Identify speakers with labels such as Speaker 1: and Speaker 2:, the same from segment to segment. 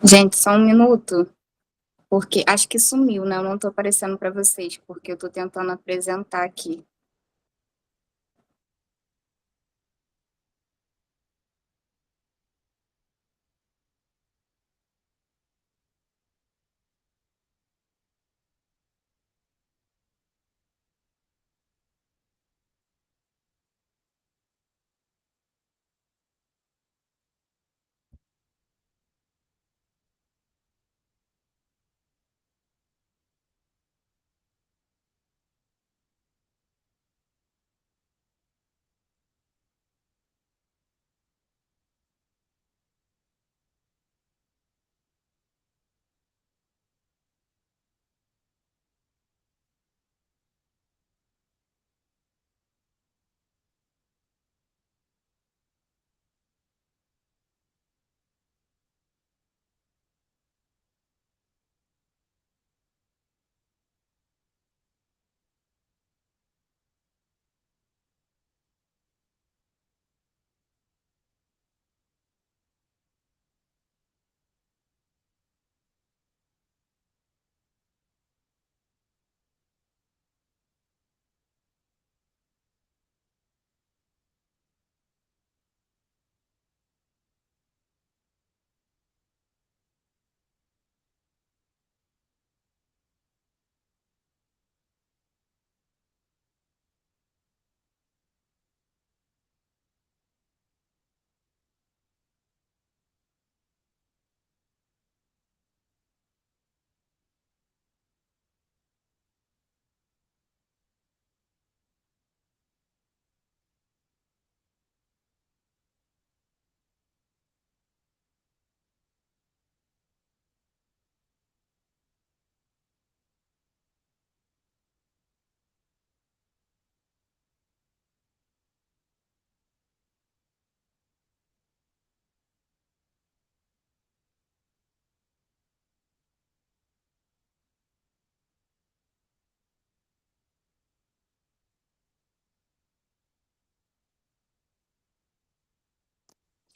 Speaker 1: Gente, só um minuto, porque acho que sumiu, né, eu não tô aparecendo para vocês, porque eu tô tentando apresentar aqui.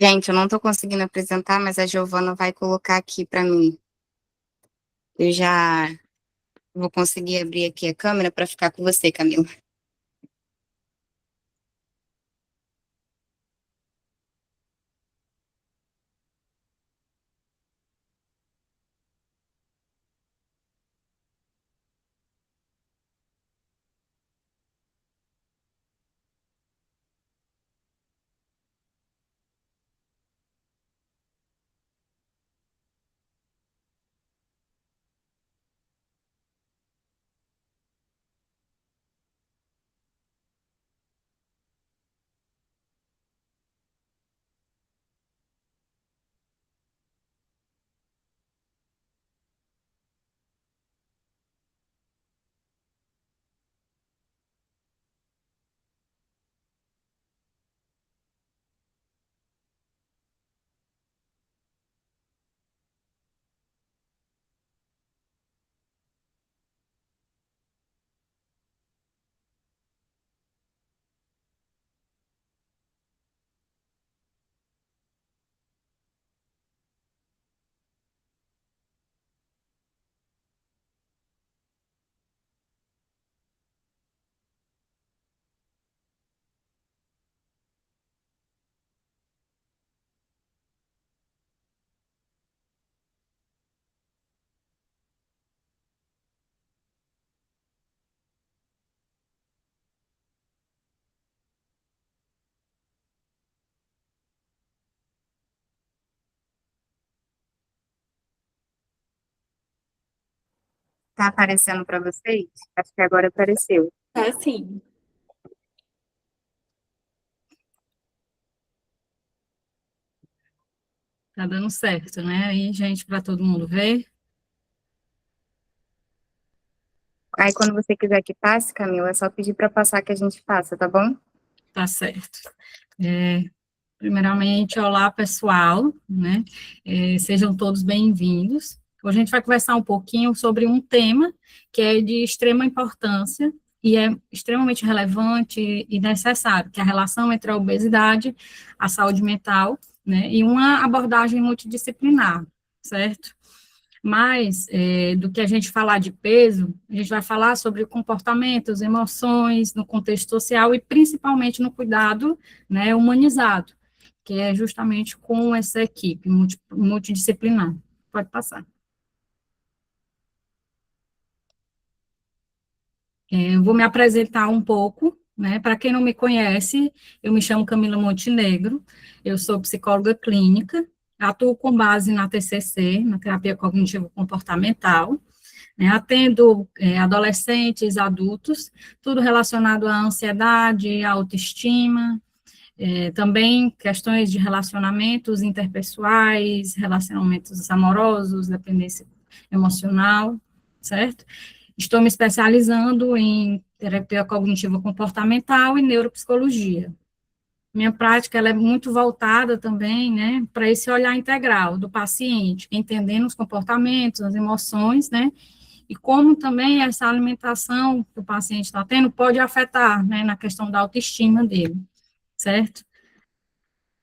Speaker 1: Gente, eu não tô conseguindo apresentar, mas a Giovana vai colocar aqui para mim. Eu já vou conseguir abrir aqui a câmera para ficar com você, Camila. Tá aparecendo para vocês? Acho que agora apareceu.
Speaker 2: Tá sim. Tá dando certo, né? Aí, gente, para todo mundo ver.
Speaker 1: Aí quando você quiser que passe, Camila, é só pedir para passar que a gente passa, tá bom?
Speaker 2: Tá certo. Primeiramente, olá, pessoal, né? Sejam todos bem-vindos. Hoje a gente vai conversar um pouquinho sobre um tema que é de extrema importância e é extremamente relevante e necessário, que é a relação entre a obesidade, a saúde mental, né? E uma abordagem multidisciplinar. certo? Mas, do que a gente falar de peso, a gente vai falar sobre comportamentos, emoções, no contexto social e principalmente no cuidado, né, humanizado, que é justamente com essa equipe multidisciplinar. Pode passar. Eu vou me apresentar um pouco, né? Para quem não me conhece, eu me chamo Camila Montenegro, eu sou psicóloga clínica, atuo com base na TCC, na terapia cognitivo-comportamental, né? Atendo adolescentes, adultos, tudo relacionado à ansiedade, à autoestima, também questões de relacionamentos interpessoais, relacionamentos amorosos, dependência emocional, certo? Estou me especializando em terapia cognitivo comportamental e neuropsicologia. Minha prática ela é muito voltada também, né, para esse olhar integral do paciente, entendendo os comportamentos, as emoções, né, e como também essa alimentação que o paciente está tendo pode afetar, né, na questão da autoestima dele, certo?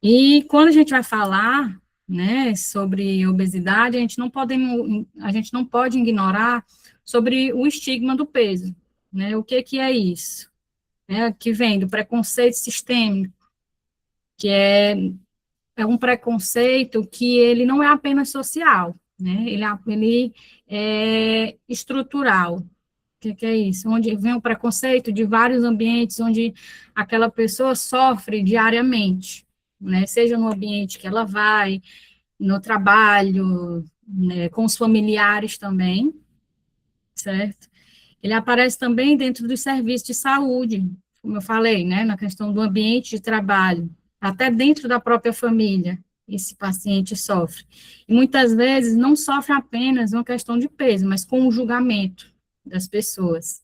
Speaker 2: E quando a gente vai falar, né, sobre obesidade, a gente não pode ignorar sobre o estigma do peso, né? O que que é isso? Que vem do preconceito sistêmico, que é um preconceito que ele não é apenas social, né? Ele é estrutural. O que é isso? Onde vem o preconceito de vários ambientes onde aquela pessoa sofre diariamente, né? Seja no ambiente que ela vai, no trabalho, né? Com os familiares também, certo? Ele aparece também dentro dos serviços de saúde, como eu falei, né? Na questão do ambiente de trabalho, até dentro da própria família, esse paciente sofre. E muitas vezes não sofre apenas uma questão de peso, mas com o julgamento das pessoas,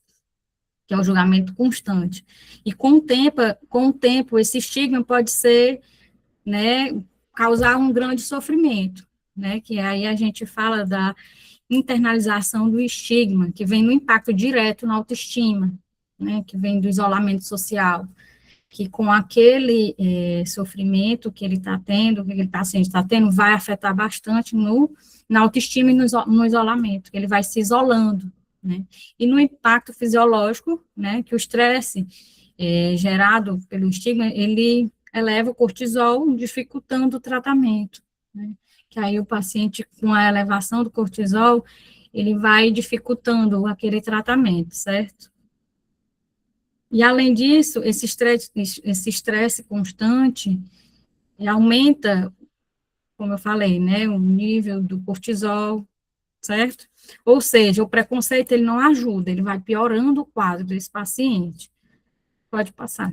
Speaker 2: que é um julgamento constante. E com o tempo, esse estigma pode ser, né, causar um grande sofrimento, né, que aí a gente fala da internalização do estigma, que vem no impacto direto na autoestima, né, que vem do isolamento social, que com aquele sofrimento que ele está tendo, que aquele paciente está tendo, vai afetar bastante na autoestima e no isolamento, que ele vai se isolando, né? E no impacto fisiológico, né, que o estresse gerado pelo estigma, ele eleva o cortisol, dificultando o tratamento, né? Que aí o paciente, com a elevação do cortisol, ele vai dificultando aquele tratamento, certo? E, além disso, esse estresse constante aumenta, como eu falei, né, o nível do cortisol, certo? Ou seja, o preconceito, ele não ajuda, ele vai piorando o quadro desse paciente. Pode passar.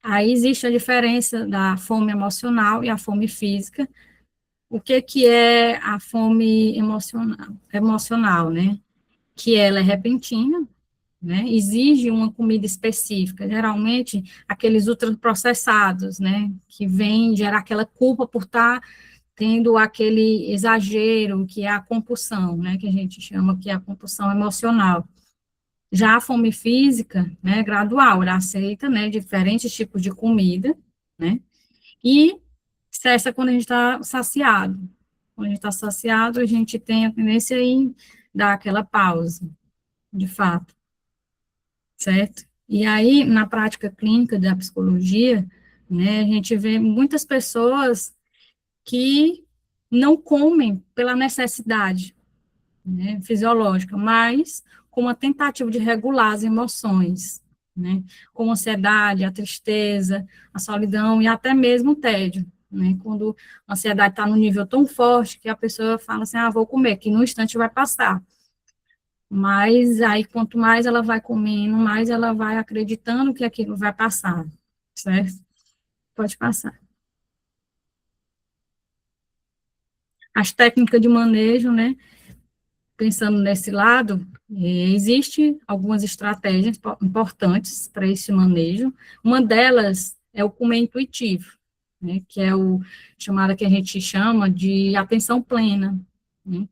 Speaker 2: Aí existe a diferença da fome emocional e a fome física. O que que é a fome emocional, né? Que ela é repentina, né? Exige uma comida específica, geralmente aqueles ultraprocessados, né? Que vem gerar aquela culpa por estar tendo aquele exagero, que é a compulsão, né? Que a gente chama que é a compulsão emocional. Já a fome física, né? Gradual, ela aceita, né? Diferentes tipos de comida, né? E cessa quando a gente está saciado. Quando a gente está saciado, a gente tem a tendência em dar aquela pausa, de fato, certo? E aí, na prática clínica da psicologia, né, a gente vê muitas pessoas que não comem pela necessidade, né, fisiológica, mas com uma tentativa de regular as emoções, né, como a ansiedade, a tristeza, a solidão e até mesmo o tédio, né, quando a ansiedade está no nível tão forte que a pessoa fala assim, vou comer, que no instante vai passar. Mas aí, quanto mais ela vai comendo, mais ela vai acreditando que aquilo vai passar, certo? Pode passar. As técnicas de manejo, né? Pensando nesse lado, existe algumas estratégias importantes para esse manejo. Uma delas é o comer intuitivo, né? Que é o chamado que a gente chama de atenção plena, né?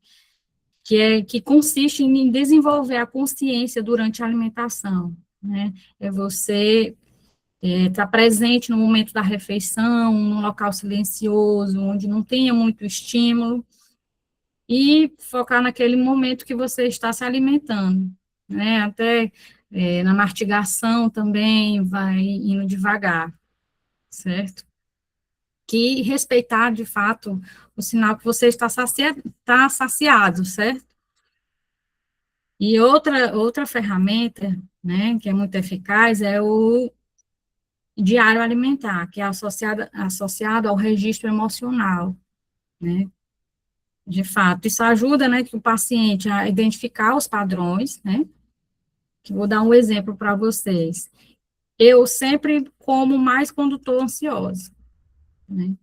Speaker 2: Que consiste em desenvolver a consciência durante a alimentação, né? É você estar presente no momento da refeição, num local silencioso, onde não tenha muito estímulo, e focar naquele momento que você está se alimentando, né? Até na mastigação também vai indo devagar, certo? Que respeitar, de fato, o sinal que você está saciado, certo? E outra ferramenta, né, que é muito eficaz, é o diário alimentar, que é associado ao registro emocional, né? De fato, isso ajuda, né, que o paciente a identificar os padrões, né? Que vou dar um exemplo para vocês. Eu sempre como mais quando estou ansiosa, né?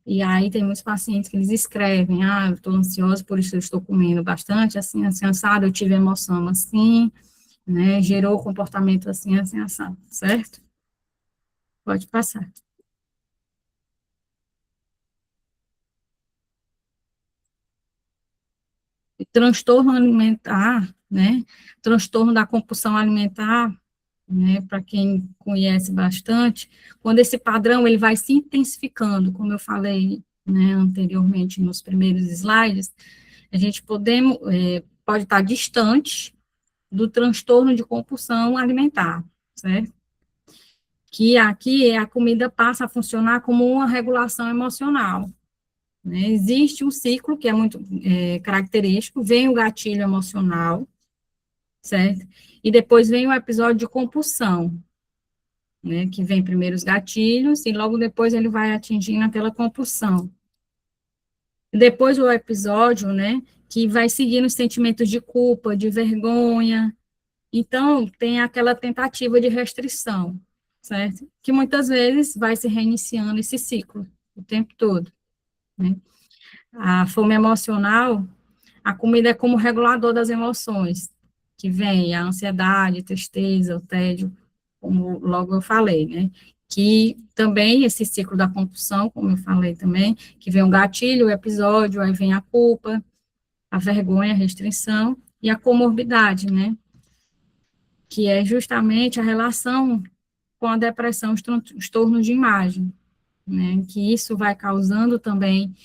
Speaker 2: E aí tem muitos pacientes que eles escrevem, eu estou ansiosa, por isso eu estou comendo bastante, assim, assim, assado, eu tive emoção assim, né, gerou comportamento assim, assim, assado, certo? Pode passar. E transtorno alimentar, né, transtorno da compulsão alimentar, né, para quem conhece bastante, quando esse padrão ele vai se intensificando, como eu falei, né, anteriormente nos primeiros slides, a gente pode estar distante do transtorno de compulsão alimentar, certo? Que aqui a comida passa a funcionar como uma regulação emocional, né? Existe um ciclo que é muito característico, vem o gatilho emocional, certo? E depois vem o episódio de compulsão, né? Que vem primeiro os gatilhos e logo depois ele vai atingindo aquela compulsão. Depois o episódio, né? Que vai seguindo os sentimentos de culpa, de vergonha. Então, tem aquela tentativa de restrição, certo? Que muitas vezes vai se reiniciando esse ciclo o tempo todo, né? A fome emocional, a comida é como regulador das emoções, que vem a ansiedade, tristeza, o tédio, como logo eu falei, né? Que também esse ciclo da compulsão, como eu falei também, que vem o gatilho, o episódio, aí vem a culpa, a vergonha, a restrição e a comorbidade, né? Que é justamente a relação com a depressão, os transtornos de imagem, né? Que isso vai causando também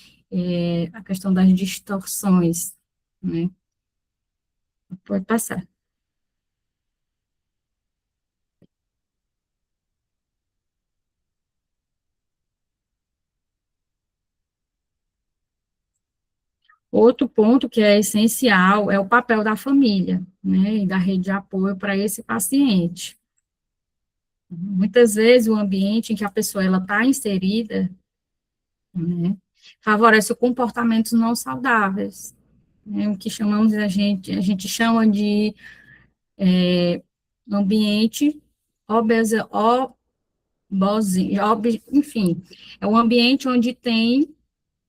Speaker 2: a questão das distorções, né? Pode passar. Outro ponto que é essencial é o papel da família, né, e da rede de apoio para esse paciente. Muitas vezes o ambiente em que a pessoa ela está inserida, né, favorece comportamentos não saudáveis, né, o que a gente chama de ambiente obesa, enfim, é um ambiente onde tem,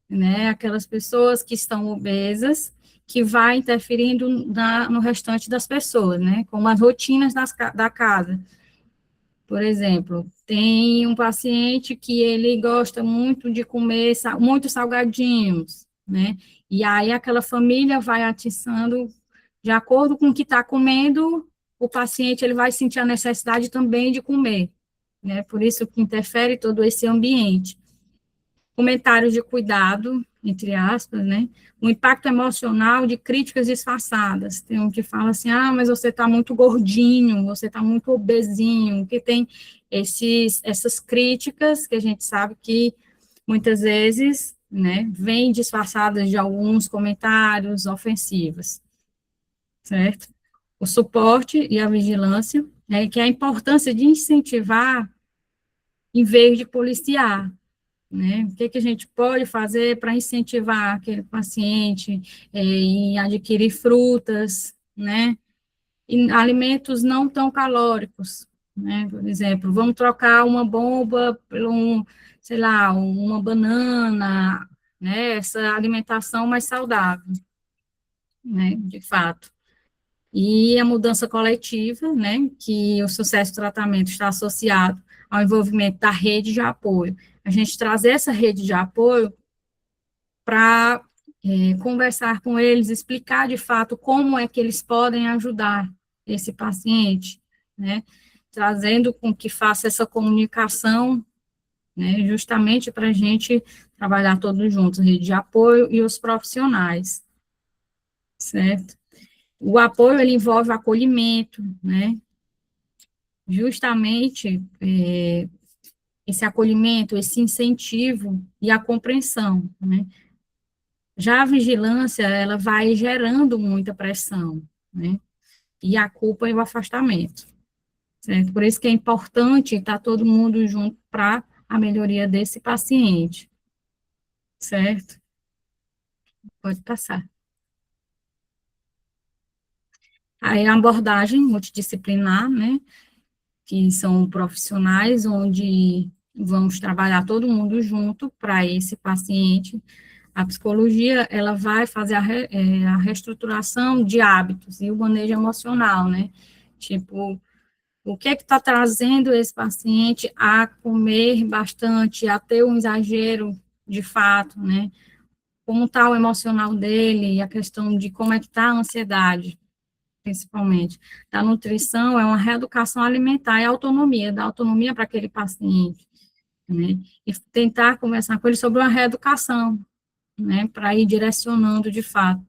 Speaker 2: né, aquelas pessoas que estão obesas, que vai interferindo no restante das pessoas, né, como as rotinas da casa. Por exemplo, tem um paciente que ele gosta muito de comer muitos salgadinhos, né, e aí aquela família vai atiçando, de acordo com o que está comendo, o paciente ele vai sentir a necessidade também de comer, né, por isso que interfere todo esse ambiente. Comentários de cuidado, entre aspas, né? O impacto emocional de críticas disfarçadas. Tem um que fala assim, mas você está muito gordinho, você está muito obesinho, que tem essas críticas que a gente sabe que muitas vezes, né, vêm disfarçadas de alguns comentários ofensivos, certo? O suporte e a vigilância, né, que é a importância de incentivar em vez de policiar, né? O que a gente pode fazer para incentivar aquele paciente em adquirir frutas, né? E alimentos não tão calóricos, né? Por exemplo, vamos trocar uma bomba por sei lá, uma banana, né? Essa alimentação mais saudável, né? De fato. E a mudança coletiva, né, que o sucesso do tratamento está associado ao envolvimento da rede de apoio. A gente trazer essa rede de apoio para conversar com eles, explicar de fato como é que eles podem ajudar esse paciente, né, trazendo com que faça essa comunicação, né, justamente para a gente trabalhar todos juntos, rede de apoio e os profissionais, certo? O apoio, ele envolve acolhimento, né, justamente esse acolhimento, esse incentivo e a compreensão, né. Já a vigilância, ela vai gerando muita pressão, né, e a culpa e o afastamento, certo? Por isso que é importante estar todo mundo junto para a melhoria desse paciente, certo? Pode passar. Aí a abordagem multidisciplinar, né, que são profissionais onde vamos trabalhar todo mundo junto para esse paciente. A psicologia, ela vai fazer a reestruturação de hábitos e o manejo emocional, né? Tipo, o que é que está trazendo esse paciente a comer bastante, a ter um exagero de fato, né? Como está o emocional dele, a questão de como é que está a ansiedade, principalmente. Da nutrição é uma reeducação alimentar e autonomia, dar autonomia para aquele paciente, né? E tentar conversar com ele sobre uma reeducação, né? Para ir direcionando de fato.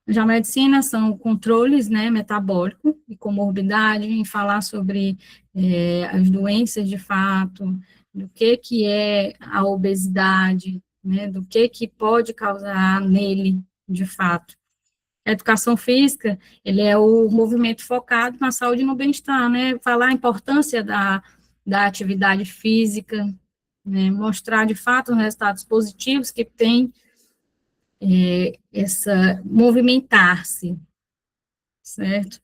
Speaker 2: Já a medicina são controles, né, metabólico e comorbidade, em falar sobre as doenças de fato, do que é a obesidade, né, do que pode causar nele de fato. A educação física, ele é o movimento focado na saúde e no bem-estar, né, falar a importância da atividade física, né, mostrar de fato os resultados positivos que tem essa movimentar-se, certo?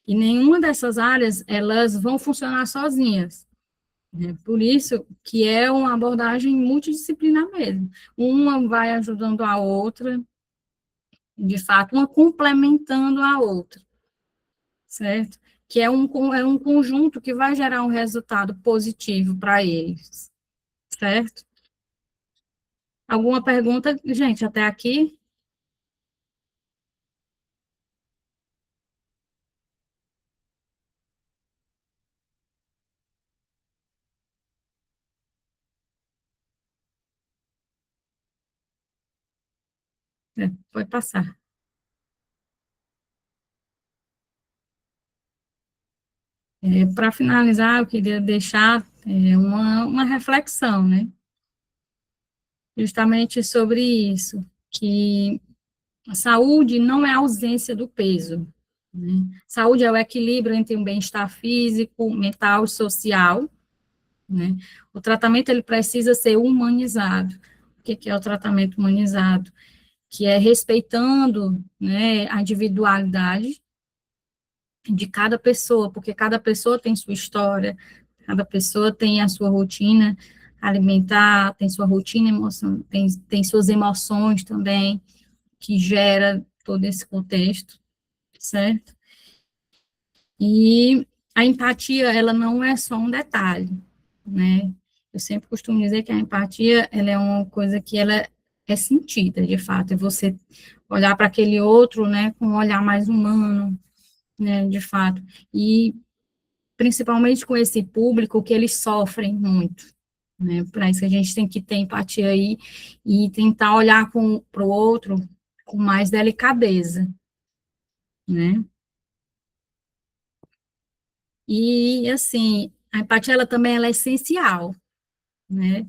Speaker 2: E nenhuma dessas áreas, elas vão funcionar sozinhas, né? Por isso que é uma abordagem multidisciplinar mesmo. Uma vai ajudando a outra, de fato, uma complementando a outra, certo? Que é um conjunto que vai gerar um resultado positivo para eles, certo? Alguma pergunta, gente, até aqui? Pode passar. Para finalizar, eu queria deixar uma reflexão, né? Justamente sobre isso, que a saúde não é a ausência do peso, né? Saúde é o equilíbrio entre o bem-estar físico, mental e social, né? O tratamento, ele precisa ser humanizado. O que é o tratamento humanizado? Que é respeitando, né, a individualidade de cada pessoa, porque cada pessoa tem sua história, cada pessoa tem a sua rotina alimentar, tem sua rotina emoção, tem suas emoções também, que gera todo esse contexto, certo? E a empatia, ela não é só um detalhe, né? Eu sempre costumo dizer que a empatia, ela é uma coisa que ela é sentida, de fato, é você olhar para aquele outro, né, com um olhar mais humano, né, de fato, e principalmente com esse público que eles sofrem muito, né, para isso a gente tem que ter empatia aí e tentar olhar para o outro com mais delicadeza, né. E, assim, a empatia, ela também ela é essencial, né,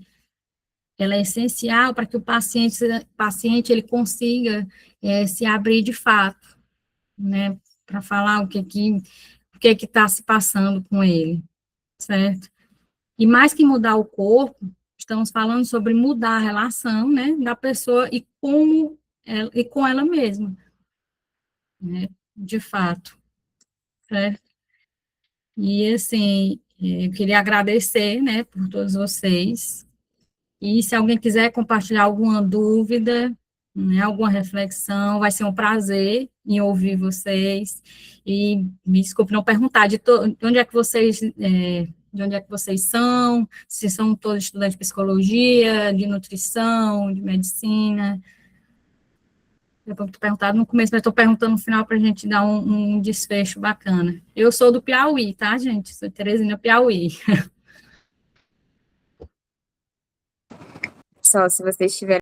Speaker 2: ela é essencial para que o paciente ele consiga se abrir de fato, né, para falar o que está se passando com ele, certo? E mais que mudar o corpo, estamos falando sobre mudar a relação, né, da pessoa e e com ela mesma, né, de fato, certo? E, assim, eu queria agradecer, né, por todos vocês, e se alguém quiser compartilhar alguma dúvida, né, alguma reflexão, vai ser um prazer em ouvir vocês. E me desculpe não perguntar de onde é que de onde é que vocês são, se são todos estudantes de psicologia, de nutrição, de medicina. Eu vou ter perguntado no começo, mas estou perguntando no final para a gente dar um desfecho bacana. Eu sou do Piauí, tá, gente? Sou de Teresina, Piauí.
Speaker 1: Só se vocês tiverem